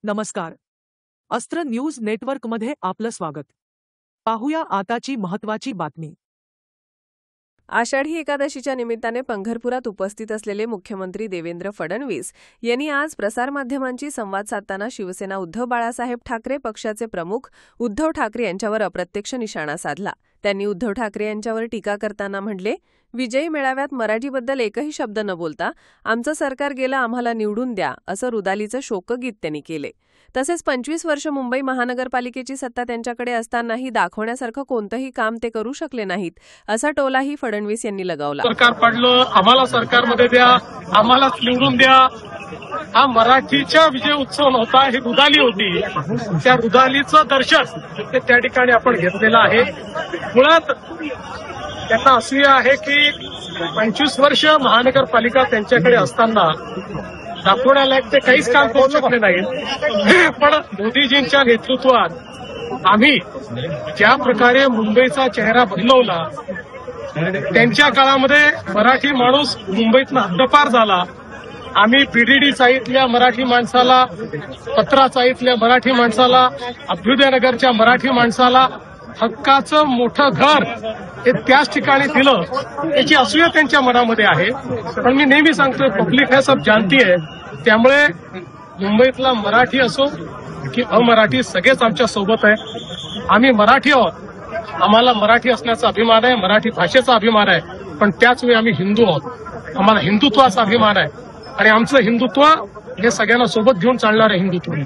नमस्कार. अस्त्र न्यूज नेटवर्कमध्ये आपलं स्वागत. पाहूया आताची महत्त्वाची बातमी. आषाढी एकादशीच्या निमित्ताने पंढरपुरात उपस्थित असलेले मुख्यमंत्री देवेंद्र फडणवीस यांनी आज प्रसारमाध्यमांशी संवाद साधताना शिवसेना उद्धव बाळासाहेब ठाकरे पक्षाचे प्रमुख उद्धव ठाकरे यांच्यावर अप्रत्यक्ष निशाणा साधला. त्यांनी उद्धव ठाकरे यांच्यावर टीका करताना म्हटले, विजयी मेळाव्यात मराठीबद्दल एकही शब्द न बोलता आमचं सरकार गेलं, आम्हाला निवडून द्या असं रुदालीचं शोकगीत त्यांनी केले. तसेच 25 वर्ष मुंबई महानगरपालिकेची सत्ता त्यांच्याकडे असतानाही दाखवण्यासारखं कोणतंही काम ते करू शकले नाहीत असा टोलाही फडणवीस यांनी लगावला. सरकार पडलं, आम्हाला सरकारमध्ये द्या, आम्हाला निवडून द्या, हा मराठीचा विजय उत्सव नव्हता, ही रुदाली होती. त्या रुदालीचं दर्शन ते त्या ठिकाणी आपण घेतलेलं आहे. मुळात त्यांना असूया आहे की 25 वर्ष महानगरपालिका त्यांच्याकडे असताना दाखवण्यालायक ते काहीच काम करू शकले नाहीत. पण मोदीजींच्या नेतृत्वात आम्ही ज्या प्रकारे मुंबईचा चेहरा बदलवला, त्यांच्या काळामध्ये मराठी माणूस मुंबईतनं हद्दपार झाला. आम्ही पीडीडी चाळीतल्या मराठी माणसाला, पत्रा चाळीतल्या मराठी माणसाला, अभ्युदयनगरच्या मराठी माणसाला हक्काचं मोठं घर हे त्याच ठिकाणी दिलं, याची असूया त्यांच्या मनामध्ये आहे. पण मी नेहमी सांगतोय, पब्लिक हे सब जानती आहे. त्यामुळे मुंबईतला मराठी असो की अमराठी सगळेच आमच्या सोबत आहे. आम्ही मराठी आहोत, आम्हाला मराठी असण्याचा अभिमान आहे, मराठी भाषेचा अभिमान आहे. पण त्याच वेळी आम्ही हिंदू आहोत, आम्हाला हिंदुत्वाचा अभिमान आहे. आणि आमचं हिंदुत्व हे सगळ्यांना सोबत घेऊन चालणारं हिंदुत्व आहे.